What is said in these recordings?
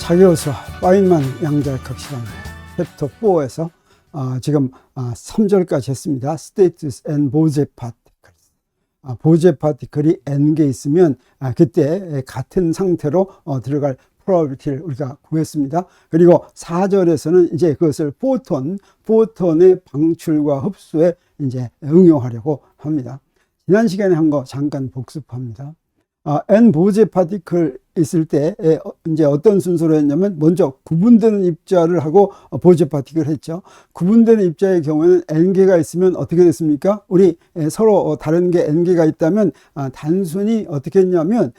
자기호서 파인만 양자역학 시간 챕터 4에서 지금 3절까지 했습니다. States and Bose particles. 보제 파티클이 n개 있으면 그때 같은 상태로 들어갈 probability를 우리가 구했습니다. 그리고 4절에서는 이제 그것을 포톤의 방출과 흡수에 이제 응용하려고 합니다. 지난 시간에 한 거 잠깐 복습합니다. n 보제 파티클 있을 때 이제 어떤 순서로 했냐면 먼저 구분되는 입자를 하고 보제 파티클을 했죠. 구분되는 입자의 경우에는 n개가 있으면 어떻게 됐습니까? 우리 서로 다른 게 n개가 있다면 단순히 어떻게 했냐면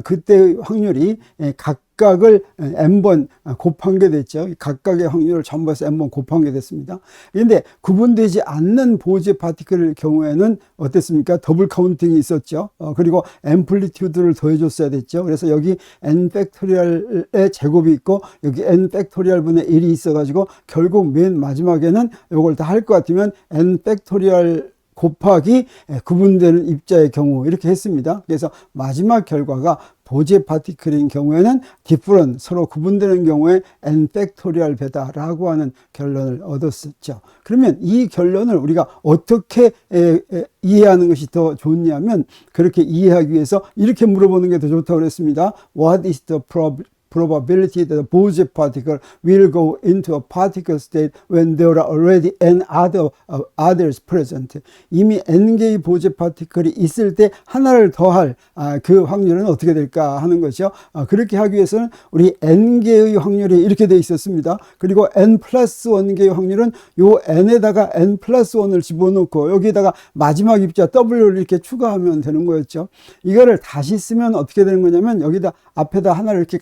그때의 확률이 각각을 n번 곱한 게 됐죠. 각각의 확률을 전부 해서 n번 곱한 게 됐습니다. 그런데 구분되지 않는 보제 파티클의 경우에는 어땠습니까? 더블 카운팅이 있었죠. 그리고 앰플리튜드를 더해줬어야 됐죠. 그래서 여기 n 팩토리얼의 제곱이 있고 여기 n 팩토리얼 분의 1이 있어가지고 결국 맨 마지막에는 이걸 다 할 것 같으면 n 팩토리얼 곱하기 구분되는 입자의 경우 이렇게 했습니다. 그래서 마지막 결과가 보제 파티클인 경우에는 디퍼런 서로 구분되는 경우에 n 팩토리얼 배다라고 하는 결론을 얻었었죠. 그러면 이 결론을 우리가 어떻게 이해하는 것이 더 좋냐면 그렇게 이해하기 위해서 이렇게 물어보는 게 더 좋다고 그랬습니다. What is the probability that a Bose particle will go into a particle state when there are already n others present. 이미 n개의 보제 파티클이 있을 때 하나를 더할 그 확률은 어떻게 될까 하는 것이죠. 그렇게 하기 위해서는 우리 n개의 확률이 이렇게 되어 있었습니다. 그리고 n 플러스 1개의 확률은 요 n에다가 n 플러스 1을 집어넣고 여기에다가 마지막 입자 w를 이렇게 추가하면 되는 거였죠. 이거를 다시 쓰면 어떻게 되는 거냐면 여기다 앞에다 하나를 이렇게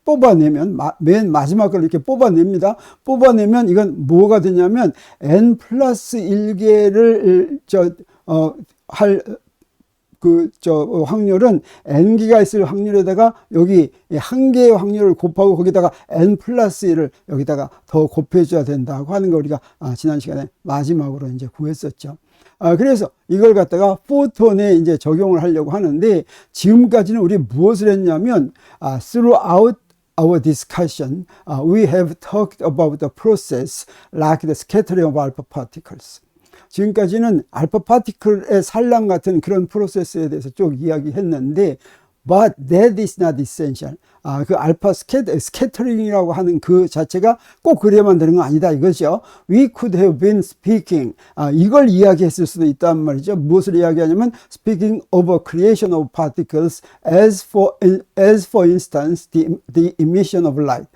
뽑아내면 맨 마지막 걸 이렇게 뽑아냅니다. 뽑아내면 이건 뭐가 되냐면 n 플러스 1개를 확률은 n개가 있을 확률에다가 여기 한 개의 확률을 곱하고 거기다가 n 플러스 1을 여기다가 더 곱해줘야 된다고 하는 거 우리가 지난 시간에 마지막으로 이제 구했었죠. 그래서 이걸 갖다가 포톤에 이제 적용을 하려고 하는데 지금까지는 우리 무엇을 했냐면 throughout our discussion, we have talked about the process like the scattering of alpha particles. 지금까지는 알파 파티클의 산란 같은 그런 프로세스에 대해서 쭉 이야기했는데 but that is not essential. 그 알파 스캐터링이라고 하는 그 자체가 꼭 그래야만 되는 건 아니다 이거죠. We could have been speaking. 이걸 이야기했을 수도 있단 말이죠. 무엇을 이야기하냐면 speaking of a creation of particles as for instance the emission of light.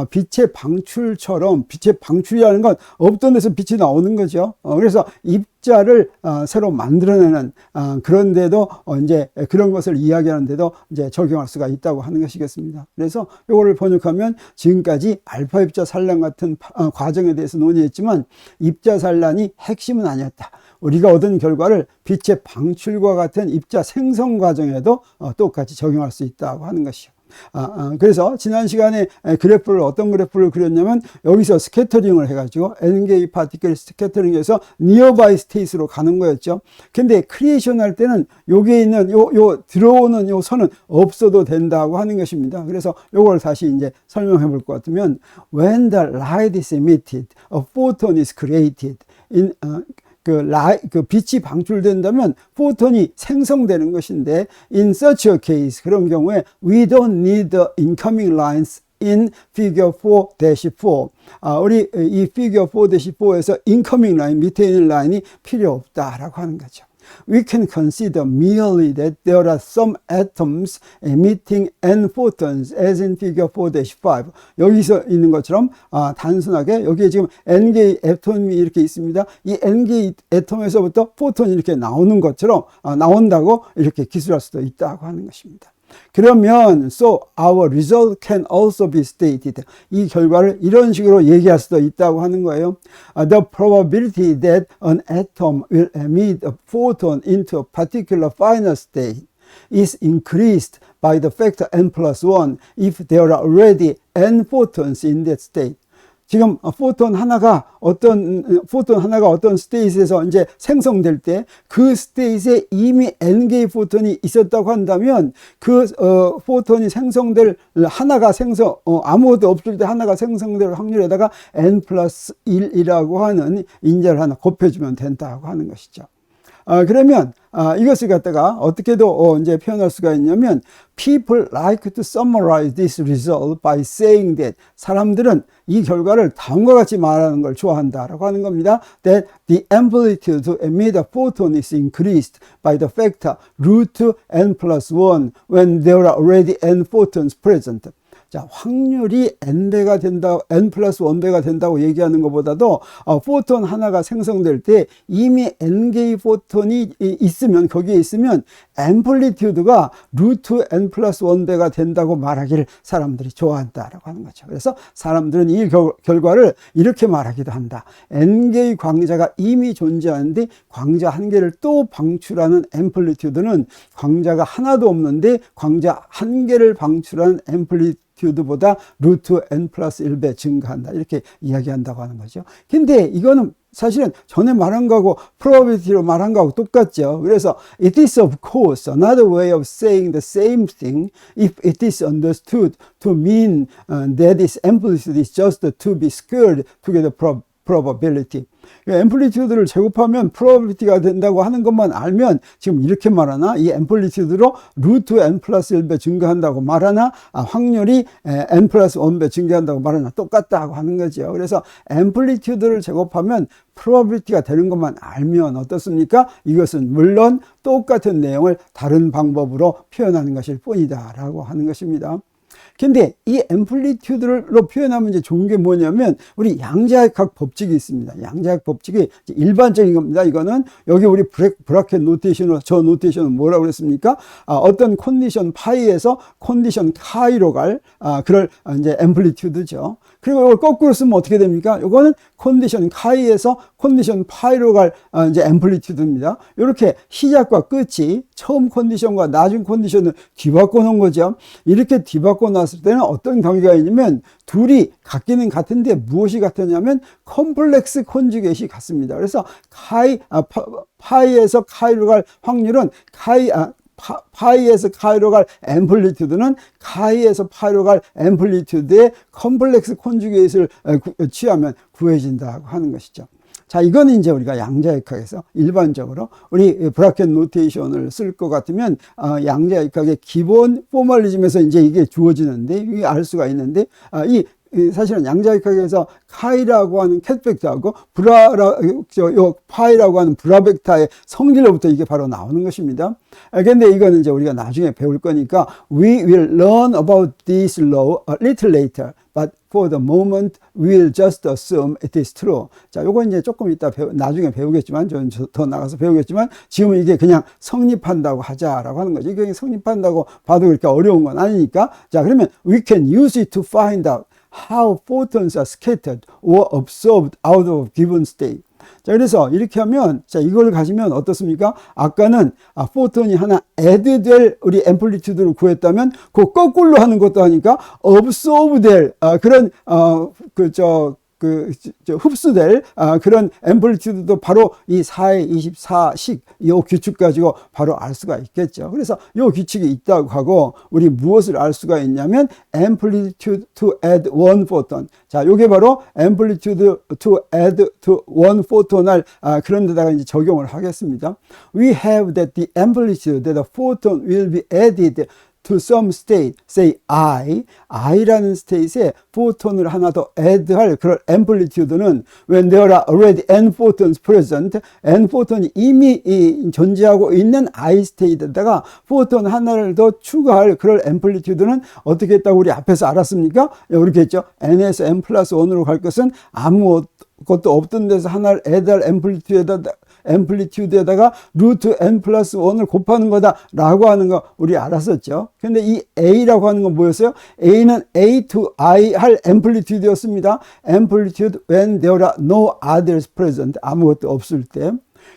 빛의 방출처럼 빛의 방출이라는 건 없던 데서 빛이 나오는 거죠. 그래서 입자를 새로 만들어내는 그런데도 이제 그런 것을 이야기하는데도 이제 적용할 수가 있다고 하는 것이겠습니다. 그래서 이거를 번역하면 지금까지 알파 입자 산란 같은 과정에 대해서 논의했지만 입자 산란이 핵심은 아니었다. 우리가 얻은 결과를 빛의 방출과 같은 입자 생성 과정에도 똑같이 적용할 수 있다고 하는 것이요. 그래서 지난 시간에 어떤 그래프를 그렸냐면 여기서 스캐터링을 해가지고 n개의 파티클 스캐터링에서 니어바이 스테이트로 가는 거였죠. 근데 크리에이션 할 때는 여기에 있는 들어오는 요 선은 없어도 된다고 하는 것입니다. 그래서 요걸 다시 이제 설명해 볼 것 같으면 when the light is emitted, a photon is created. 그 빛이 방출된다면 포톤이 생성되는 것인데 in such a case 그런 경우에 we don't need the incoming lines in figure 4-4 우리 이 figure 4-4에서 incoming line 밑에 있는 라인이 필요 없다라고 하는 거죠. We can consider merely that there are some atoms emitting n photons as in figure 4-5. 여기서 있는 것처럼 단순하게 여기에 지금 n개의 애톰이 이렇게 있습니다. 이 n개의 애톰에서부터 포톤이 이렇게 나오는 것처럼 나온다고 이렇게 기술할 수도 있다고 하는 것입니다. 그러면 so our result can also be stated. 이 결과를 이런 식으로 얘기할 수도 있다고 하는 거예요. The probability that an atom will emit a photon into a particular final state is increased by the factor n plus 1 if there are already n photons in that state. 지금 포톤 하나가 어떤 스테이트에서 이제 생성될 때 그 스테이트에 이미 n개의 포톤이 있었다고 한다면 그 포톤이 생성될 아무것도 없을 때 하나가 생성될 확률에다가 n 플러스 1이라고 하는 인자를 하나 곱해주면 된다고 하는 것이죠. 그러면 이것을 갖다가 어떻게도 이제 표현할 수가 있냐면 people like to summarize this result by saying that 사람들은 이 결과를 다음과 같이 말하는 걸 좋아한다라고 하는 겁니다. That the amplitude to emit a photon is increased by the factor root n plus 1 when there are already n photons present. 자, 확률이 n배가 된다, n 플러스 1배가 된다고 얘기하는 것보다도 포톤 하나가 생성될 때 이미 n개의 포톤이 있으면, 거기에 있으면 앰플리튜드가 루트 n 플러스 1배가 된다고 말하기를 사람들이 좋아한다라고 하는 거죠. 그래서 사람들은 이 결과를 이렇게 말하기도 한다. n개의 광자가 이미 존재하는데 광자 한 개를 또 방출하는 앰플리튜드는 광자가 하나도 없는데 광자 한 개를 방출하는 앰플리튜드보다 루트 n 플러스 1배 증가한다. 이렇게 이야기한다고 하는 거죠. 근데 이거는 사실은 전에 말한 거하고 probability로 말한 거하고 똑같죠. 그래서 it is of course another way of saying the same thing if it is understood to mean that its amplitude is just to be squared together probability. 앰플리튜드를 제곱하면 probability가 된다고 하는 것만 알면 지금 이렇게 말하나? 이 앰플리튜드로 루트 n 플러스 1배 증가한다고 말하나? 확률이 n 플러스 1배 증가한다고 말하나? 똑같다고 하는 거죠. 그래서 앰플리튜드를 제곱하면 probability가 되는 것만 알면 어떻습니까? 이것은 물론 똑같은 내용을 다른 방법으로 표현하는 것일 뿐이다 라고 하는 것입니다. 근데 이 앰플리튜드로 표현하면 이제 좋은 게 뭐냐면 우리 양자역학 법칙이 있습니다. 양자역 법칙이 일반적인 겁니다. 이거는 여기 우리 브라켓 노테이션으로 저 노테이션은 뭐라고 그랬습니까? 어떤 컨디션 파이에서 컨디션 카이로 갈 그럴 이제 앰플리튜드죠. 그리고 이걸 거꾸로 쓰면 어떻게 됩니까? 이거는 컨디션 카이에서 컨디션 파이로 갈 이제 앰플리튜드입니다. 이렇게 시작과 끝이 처음 컨디션과 나중 컨디션을 뒤바꿔 놓은 거죠. 이렇게 뒤바꿔 놨을 때는 어떤 관계가 있냐면 둘이 같기는 같은데 무엇이 같았냐면 컴플렉스 컨주게이션이 같습니다. 그래서 파이에서 카이로 갈 확률은 파이에서 카이로 갈 앰플리튜드는 카이에서 파이로 갈 앰플리튜드의 컴플렉스 컨주게이션을 취하면 구해진다고 하는 것이죠. 자, 이거는 이제 우리가 양자역학에서 일반적으로 우리 브라켓 노테이션을 쓸 것 같으면 양자역학의 기본 포멀리즘에서 이제 이게 주어지는데 이게 알 수가 있는데 사실은 양자역학에서 카이라고 하는 캣벡터하고 파이라고 하는 브라벡터의 성질로부터 이게 바로 나오는 것입니다. 근데 이거는 이제 우리가 나중에 배울 거니까 we will learn about this law a little later. But for the moment, we'll just assume it is true. 자, 요거 이제 조금 이따 나중에 배우겠지만, 좀 더 나가서 배우겠지만, 지금은 이게 그냥 성립한다고 하자라고 하는 거죠. 이게 성립한다고 봐도 그렇게 어려운 건 아니니까. 자, 그러면 we can use it to find out how photons are scattered or absorbed out of a given state. 자, 그래서 이렇게 하면, 자, 이걸 가지면 어떻습니까? 아까는, 포톤이 하나 add 될 우리 앰플리튜드를 구했다면, 그 거꾸로 하는 것도 하니까, absorb 될, 그런, 흡수될 그런 앰플리튜드도 바로 이 4의 24식 이 규칙 가지고 바로 알 수가 있겠죠. 그래서 이 규칙이 있다고 하고 우리 무엇을 알 수가 있냐면 amplitude to add one photon. 자, 요게 바로 amplitude to add to one photon을 그런 데다가 이제 적용을 하겠습니다. We have that the amplitude that a photon will be added to some state, say I라는 스테이트에 포톤을 하나 더 add할 그런 amplitude는 when there are already n photons present, n 포톤이 이미 존재하고 있는 I state에다가 포톤 하나를 더 추가할 그런 amplitude는 어떻게 했다고 우리 앞에서 알았습니까? 이렇게 했죠. n에서 n 플러스 1으로 갈 것은 아무것도 없던 데서 하나를 add할 앰플리튜드에다가 루트 n 플러스 1을 곱하는 거다라고 하는 거 우리 알았었죠. 근데 이 A라고 하는 건 뭐였어요? A는 A to I 할 앰플리튜드였습니다. Amplitude when there are no others present. 아무것도 없을 때.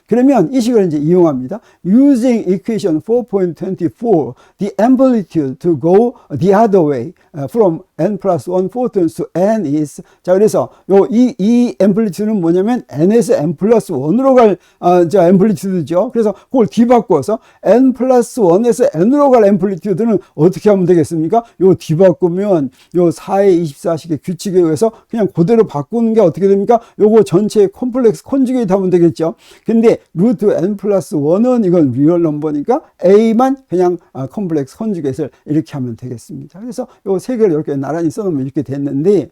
그러면 이 식을 이제 이용합니다. Using equation 4.24, the amplitude to go the other way from n plus 1 photons to n is, 자, 그래서 이 앰플리튜드는 뭐냐면 n에서 n 플러스 1으로 갈, 앰플리튜드죠. 그래서 그걸 뒤바꿔서 n 플러스 1에서 n으로 갈 앰플리튜드는 어떻게 하면 되겠습니까? 요 뒤바꾸면 요 4의 24식의 규칙에 의해서 그냥 그대로 바꾸는 게 어떻게 됩니까? 요거 전체의 콤플렉스 컨주게이트 하면 되겠죠. 근데 루트 n 플러스 1은 이건 리얼 넘버니까 a만 그냥 콤플렉스 컨주게이트를 이렇게 하면 되겠습니다. 그래서 요 세 개를 이렇게 나란히 써놓으면 이렇게 됐는데,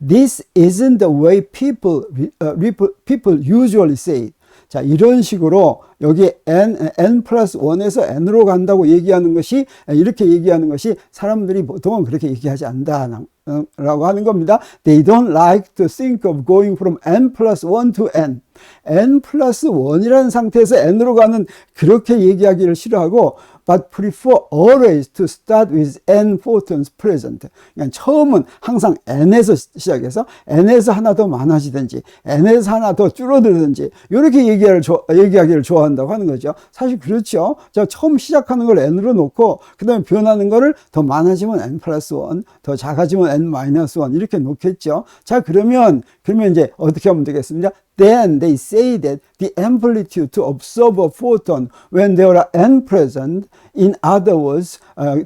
this isn't the way people usually say it. 자, 이런 식으로 여기 n 플러스 1에서 n으로 간다고 얘기하는 것이, 이렇게 얘기하는 것이 사람들이 보통은 그렇게 얘기하지 않는다 라고 하는 겁니다. They don't like to think of going from n plus 1 to n. n 플러스 1이라는 상태에서 n으로 가는, 그렇게 얘기하기를 싫어하고, but prefer always to start with n photons present. 그러니까 처음은 항상 n에서 시작해서 n에서 하나 더 많아지든지 n에서 하나 더 줄어들든지 이렇게 얘기하기를 좋아한다고 하는 거죠. 사실 그렇죠. 자, 처음 시작하는 걸 n으로 놓고 그 다음에 변하는 거를 더 많아지면 n 플러스 1, 더 작아지면 n 마이너스 1 이렇게 놓겠죠. 자, 그러면 이제 어떻게 하면 되겠습니까? Then they say that the amplitude to observe a photon when there are n present, in other words,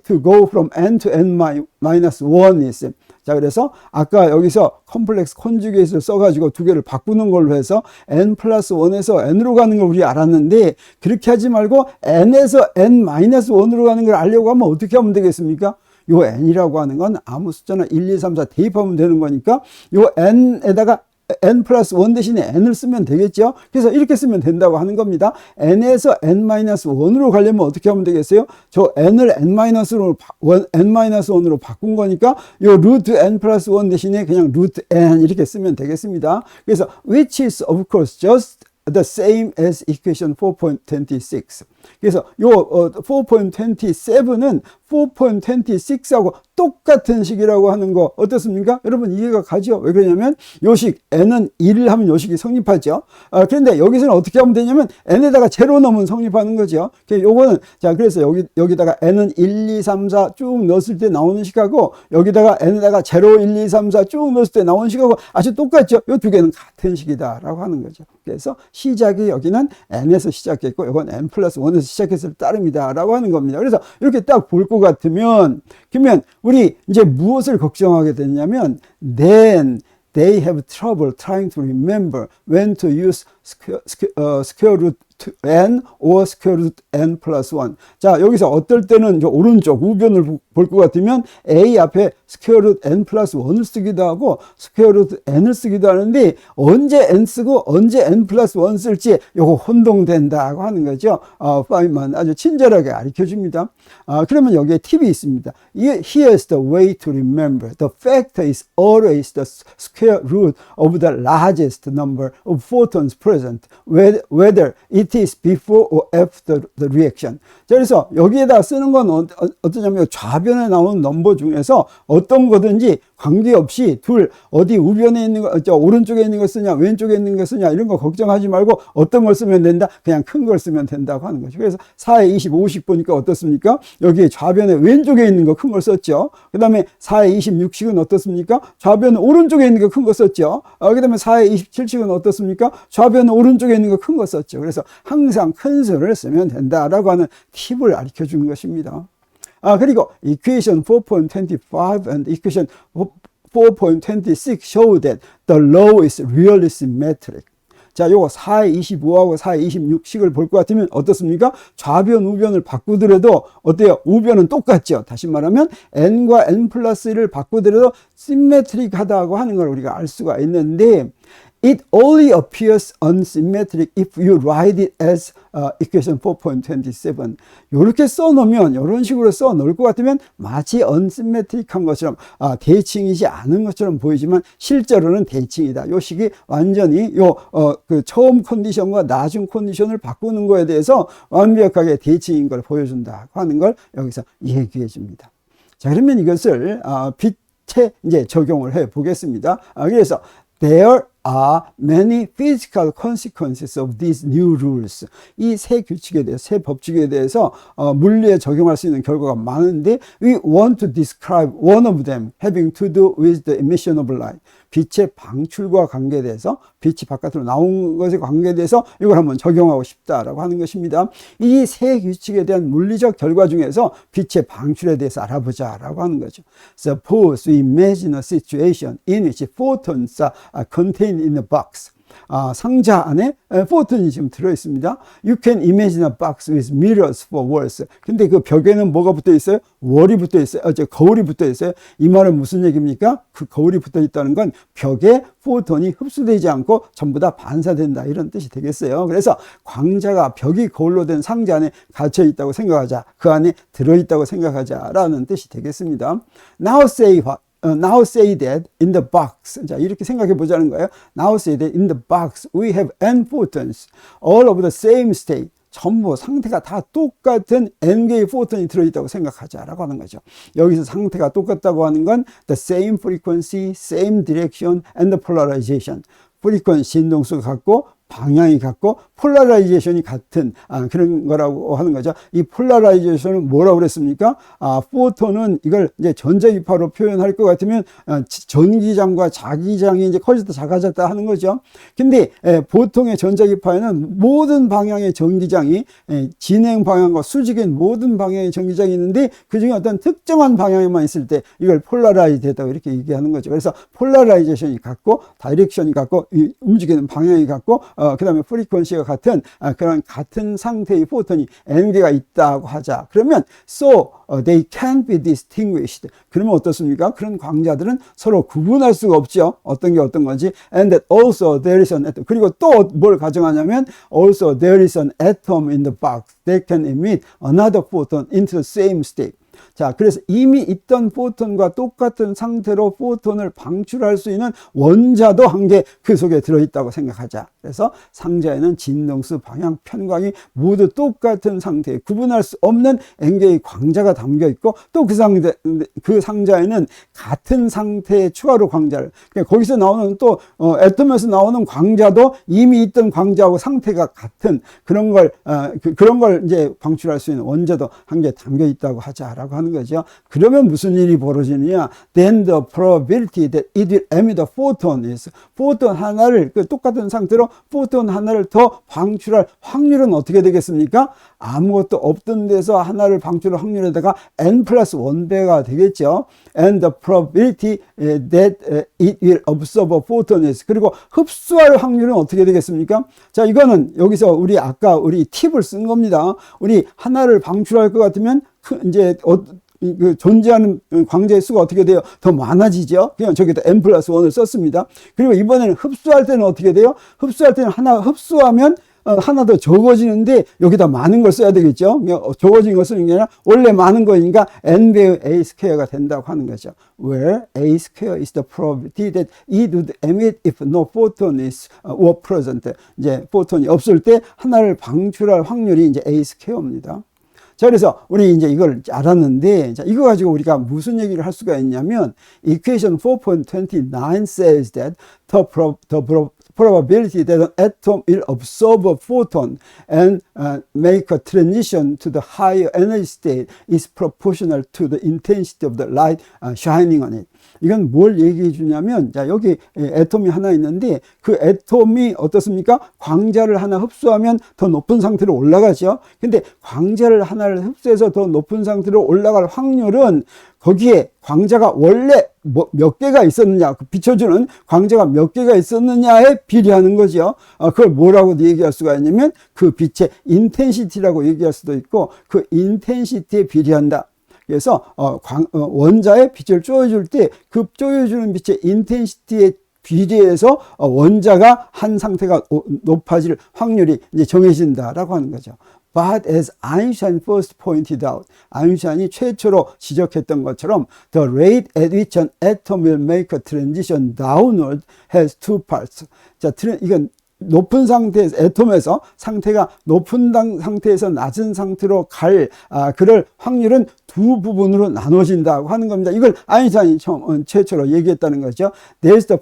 to go from n to n minus 1 is. 자, 그래서 아까 여기서 컴플렉스 컨주게이트를 써가지고 두 개를 바꾸는 걸로 해서 n 플러스 1에서 n으로 가는 걸 우리 알았는데, 그렇게 하지 말고 n에서 n 마이너스 1으로 가는 걸 알려고 하면 어떻게 하면 되겠습니까? 요 n이라고 하는 건 아무 숫자나 1, 2, 3, 4 대입하면 되는 거니까 요 n에다가 n 플러스 1 대신에 n을 쓰면 되겠죠. 그래서 이렇게 쓰면 된다고 하는 겁니다. n에서 n 마이너스 1으로 가려면 어떻게 하면 되겠어요? 저 n을 n 마이너스 1으로 바꾼 거니까 요 루트 n 플러스 1 대신에 그냥 루트 n 이렇게 쓰면 되겠습니다. 그래서 which is of course just the same as equation 4.26. 그래서 요 4.27은 4.26하고 똑같은 식이라고 하는 거 어떻습니까? 여러분 이해가 가죠? 왜 그러냐면 요식 n은 1 하면 요식이 성립하죠. 그런데 여기서는 어떻게 하면 되냐면 n에다가 제로 넣으면 성립하는 거죠. 요거는, 자, 그래서 여기다가 n은 1, 2, 3, 4 쭉 넣었을 때 나오는 식하고 여기다가 n에다가 제로 1, 2, 3, 4 쭉 넣었을 때 나오는 식하고 아주 똑같죠. 요 두 개는 같은 식이다라고 하는 거죠. 그래서 시작이 여기는 n에서 시작했고 이건 n 플러스 1에서 시작했을 따름이다라고 하는 겁니다. 그래서 이렇게 딱 볼 것 같으면, 그러면 우리 이제 무엇을 걱정하게 되냐면, then they have trouble trying to remember when to use square root n or square root n plus 1. 자, 여기서 어떨 때는 저 오른쪽 우변을 볼 것 같으면 a 앞에 square root n plus 1을 쓰기도 하고 square root n을 쓰기도 하는데, 언제 n 쓰고 언제 n plus 1 쓸지 요거 혼동된다고 하는 거죠. 파인만 아주 친절하게 가르쳐 줍니다. 그러면 여기에 팁이 있습니다. Here's the way to remember. The factor is always the square root of the largest number of photons present, whether it is before or after the reaction. 자, 그래서 여기에다 쓰는 건 어떠냐면 좌변에 나오는 넘버 중에서 어떤 거든지 관계없이 어디 우변에 있는 거, 오른쪽에 있는 거 쓰냐 왼쪽에 있는 거 쓰냐 이런 거 걱정하지 말고 어떤 걸 쓰면 된다? 그냥 큰 걸 쓰면 된다고 하는 거죠. 그래서 4에 20, 50 보니까 어떻습니까? 여기 좌변에 왼쪽에 있는 거 큰 걸 썼죠. 그 다음에 4에 26식은 어떻습니까? 좌변에 오른쪽에 있는 거 큰 거 썼죠. 그 다음에 4에 27식은 어떻습니까? 좌변에 오른쪽에 있는 거 큰 거 썼죠. 그래서 항상 큰 수를 쓰면 된다라고 하는 팁을 가르쳐 주는 것입니다. 그리고 equation 4.25 and equation 4.26 show that the law is really symmetric. 자, 요거 4의 25하고 4의 26식을 볼 것 같으면 어떻습니까? 좌변, 우변을 바꾸더라도 어때요? 우변은 똑같죠. 다시 말하면 n과 n 플러스 1을 바꾸더라도 시메트릭하다고 하는 걸 우리가 알 수가 있는데, it only appears unsymmetric if you write it as equation 4.27. 이렇게 써놓으면, 이런 식으로 써놓을 것 같으면 마치 unsymmetric한 것처럼, 대칭이지 않은 것처럼 보이지만 실제로는 대칭이다. 이 식이 완전히 그 처음 컨디션과 나중 컨디션을 바꾸는 거에 대해서 완벽하게 대칭인 걸 보여준다고 하는 걸 여기서 얘기해 줍니다. 자, 그러면 이것을 빛에 이제 적용을 해 보겠습니다. 그래서 there are many physical consequences of these new rules. 이 새 규칙에 대해서, 새 법칙에 대해서 물리에 적용할 수 있는 결과가 많은데 we want to describe one of them having to do with the emission of light. 빛의 방출과 관계돼서 빛이 바깥으로 나온 것에 관계돼서 이걸 한번 적용하고 싶다라고 하는 것입니다. 이 새 규칙에 대한 물리적 결과 중에서 빛의 방출에 대해서 알아보자라고 하는 거죠. Suppose we imagine a situation in which photons are contained in a box. 상자 안에 포톤이 지금 들어있습니다. You can imagine a box with mirrors for walls. 근데 그 벽에는 뭐가 붙어 있어요? 월이 붙어 있어요. 거울이 붙어 있어요. 이 말은 무슨 얘기입니까? 그 거울이 붙어 있다는 건 벽에 포톤이 흡수되지 않고 전부 다 반사된다. 이런 뜻이 되겠어요. 그래서 광자가 벽이 거울로 된 상자 안에 갇혀 있다고 생각하자. 그 안에 들어있다고 생각하자라는 뜻이 되겠습니다. Now say what? Now say that in the box. 자, 이렇게 생각해 보자는 거예요. Now say that in the box we have n photons, all of the same state. 전부 상태가 다 똑같은 n개의 포톤이 들어있다고 생각하자라고 하는 거죠. 여기서 상태가 똑같다고 하는 건 the same frequency, same direction, and the polarization. 프리퀀시 진동수가 같고 방향이 같고 폴라라이제이션이 같은 그런 거라고 하는 거죠. 이 폴라라이제이션은 뭐라고 그랬습니까? 포톤은 이걸 이제 전자기파로 표현할 것 같으면 전기장과 자기장이 이제 커졌다 작아졌다 하는 거죠. 근데 보통의 전자기파에는 모든 방향의 전기장이 진행 방향과 수직인 모든 방향의 전기장이 있는데 그중에 어떤 특정한 방향에만 있을 때 이걸 폴라라이즈 됐다고 이렇게 얘기하는 거죠. 그래서 폴라라이제이션이 같고 다이렉션이 같고 움직이는 방향이 같고 그 다음에 프리퀀시가 같은 그런 같은 상태의 포톤이 n개가 있다고 하자. 그러면 so they can be distinguished. 그러면 어떻습니까? 그런 광자들은 서로 구분할 수가 없죠. 어떤 게 어떤 건지. And that also there is an atom. 그리고 또 뭘 가정하냐면 also there is an atom in the box that can emit another photon into the same state. 자, 그래서 이미 있던 포톤과 똑같은 상태로 포톤을 방출할 수 있는 원자도 한 개 그 속에 들어있다고 생각하자. 그래서 상자에는 진동수, 방향, 편광이 모두 똑같은 상태에 구분할 수 없는 n개의 광자가 담겨 있고 또 그 상자에는 같은 상태의 추가로 광자를 그러니까 거기서 나오는 또 애톰에서 나오는 광자도 이미 있던 광자하고 상태가 같은 그런 걸 이제 방출할 수 있는 원자도 한 개 담겨 있다고 하자라고 하는 거죠. 그러면 무슨 일이 벌어지느냐? Then the probability that it will emit a photon is 포톤 하나를 똑같은 상태로 포톤 하나를 더 방출할 확률은 어떻게 되겠습니까? 아무것도 없던 데서 하나를 방출할 확률에다가 n 플러스 1배가 되겠죠. And the probability that it will absorb a photon is 그리고 흡수할 확률은 어떻게 되겠습니까? 자, 이거는 여기서 아까 우리 팁을 쓴 겁니다. 우리 하나를 방출할 것 같으면 이제 존재하는 광자의 수가 어떻게 돼요? 더 많아지죠? 그냥 저기다 n 플러스 1을 썼습니다. 그리고 이번에는 흡수할 때는 어떻게 돼요? 흡수할 때는 하나 흡수하면 하나 더 적어지는데 여기다 많은 걸 써야 되겠죠? 적어진 걸 쓰는 게 아니라 원래 많은 거니까 n배의 a 스퀘어가 된다고 하는 거죠. Where a square is the probability that it would emit if no photon is were present. 이제 포톤이 없을 때 하나를 방출할 확률이 이제 a 스퀘어입니다. 자, 그래서 우리 이제 이걸 알았는데, 자, 이거 가지고 우리가 무슨 얘기를 할 수가 있냐면, equation 4.29 says that the probability that an atom will absorb a photon and make a transition to the higher energy state is proportional to the intensity of the light shining on it. 이건 뭘 얘기해 주냐면, 자, 여기 애톰이 하나 있는데, 그 애톰이 어떻습니까? 광자를 하나 흡수하면 더 높은 상태로 올라가죠. 근데 광자를 하나를 흡수해서 더 높은 상태로 올라갈 확률은 거기에 광자가 원래 몇 개가 있었느냐, 비춰주는 광자가 몇 개가 있었느냐에 비례하는 거죠. 그걸 뭐라고 얘기할 수가 있냐면, 그 빛의 인텐시티라고 얘기할 수도 있고, 그 인텐시티에 비례한다. 그래서 원자의 빛을 쪼여줄 때 그 쪼여주는 빛의 인텐시티에 비례해서 원자가 한 상태가 높아질 확률이 이제 정해진다라고 하는 거죠. But as Einstein first pointed out, 아인슈타인이 최초로 지적했던 것처럼 the rate at which an atom will make a transition downward has two parts. 자, 이건 높은 상태에서, 애톰에서 상태가 높은 상태에서 낮은 상태로 갈, 그럴 확률은 두 부분으로 나눠진다고 하는 겁니다. 이걸 아인슈타인이 최초로 얘기했다는 거죠. There's the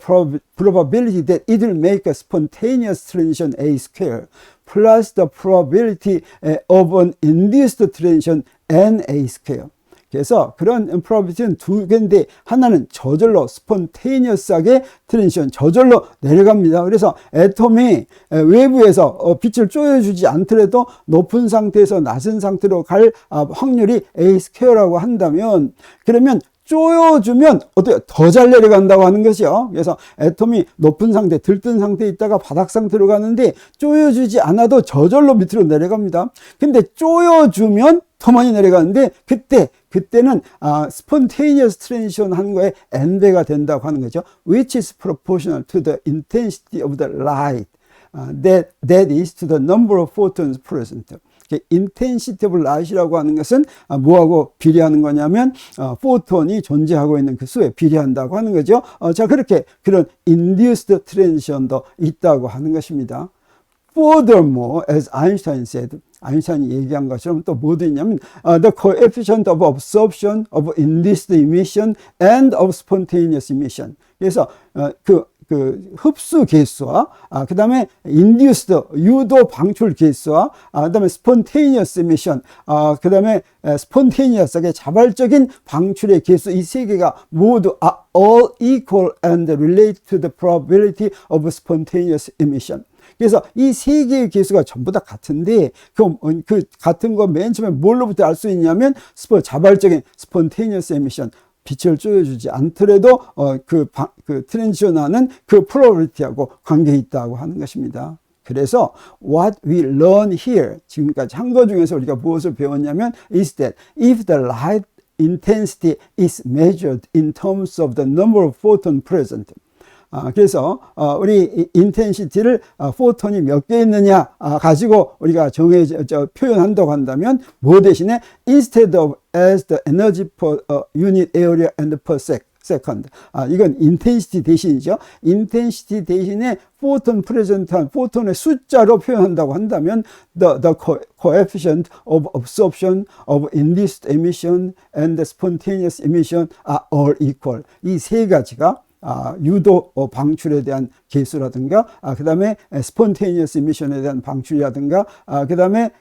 probability that it will make a spontaneous transition A square plus the probability of an induced transition N A square. 그래서 그런 probability는 두 개인데 하나는 저절로 스폰테니어스하게 트랜지션 저절로 내려갑니다. 그래서 애톰이 외부에서 빛을 쪼여주지 않더라도 높은 상태에서 낮은 상태로 갈 확률이 A 스퀘어라고 한다면, 그러면 쪼여주면 어떻게 더 잘 내려간다고 하는 것이요. 그래서 애톰이 높은 상태, 들뜬 상태에 있다가 바닥 상태로 가는데 쪼여주지 않아도 저절로 밑으로 내려갑니다. 근데 쪼여주면 더 많이 내려가는데 그때는 spontaneous transition 하는 거에 n배가 된다고 하는 거죠. Which is proportional to the intensity of the light that is to the number of photons present. intensity of light이라고 하는 것은 뭐하고 비례하는 거냐면 포톤이 존재하고 있는 그 수에 비례한다고 하는 거죠. 자, 그렇게 그런 induced transition도 있다고 하는 것입니다. Furthermore, as Einstein said, 아인슈타인이 얘기한 것처럼 또 뭐도 있냐면 the coefficient of absorption of induced emission and of spontaneous emission. 그래서 그 흡수 개수와 그 다음에 induced 유도 방출 개수와 그 다음에 spontaneous emission, 그 다음에 spontaneous하게 자발적인 방출의 개수, 이 세 개가 모두 all equal and relate to the probability of spontaneous emission. 그래서 이 세 개의 개수가 전부 다 같은데 그 같은 거 맨 처음에 뭘로부터 알 수 있냐면 자발적인 spontaneous emission, 빛을 쪼여주지 않더라도 그 트랜지션하는 그 probability하고 관계 있다고 하는 것입니다. 그래서 what we learn here, 지금까지 한 거 중에서 우리가 무엇을 배웠냐면 is that if the light intensity is measured in terms of the number of photons present, 그래서 우리 인텐시티를 포톤이 몇 개 있느냐 가지고 우리가 표현한다고 한다면 뭐 대신에 instead of as the energy per unit area and per second, 이건 인텐시티 대신이죠. 인텐시티 대신에 포톤 프레젠트한 포톤의 숫자로 표현한다고 한다면 the coefficient of absorption of induced emission and the spontaneous emission are all equal. 이 세 가지가 유도 방출에 대한 개수라든가 그 다음에 spontaneous emission에 대한 방출이라든가 그 다음에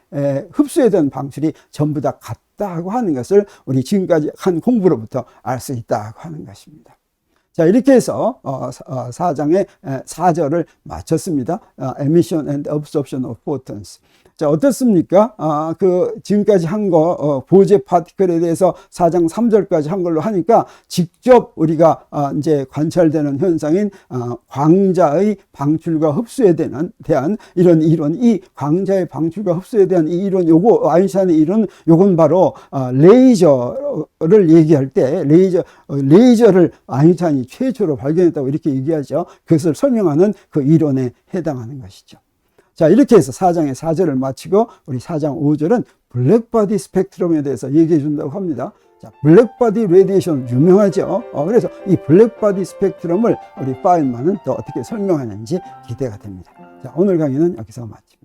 흡수에 대한 방출이 전부 다 같다고 하는 것을 우리 지금까지 한 공부로부터 알 수 있다고 하는 것입니다. 자, 이렇게 해서 4장의 4절을 마쳤습니다. Emission and Absorption of Photons. 자, 어떻습니까? 지금까지 한 거, 보제 파티클에 대해서 4장 3절까지 한 걸로 하니까 직접 우리가 이제 관찰되는 현상인 광자의 방출과 흡수에 대한 이런 이론, 이 광자의 방출과 흡수에 대한 이 이론, 요거, 아인슈타인의 이론, 요건 바로 레이저를 얘기할 때, 레이저를 아인슈타인이 최초로 발견했다고 이렇게 얘기하죠. 그것을 설명하는 그 이론에 해당하는 것이죠. 자, 이렇게 해서 4장의 4절을 마치고 우리 4장 5절은 블랙바디 스펙트럼에 대해서 얘기해 준다고 합니다. 자, 블랙바디 레디에이션 유명하죠. 그래서 이 블랙바디 스펙트럼을 우리 파인만은 또 어떻게 설명하는지 기대가 됩니다. 자, 오늘 강의는 여기서 마칩니다.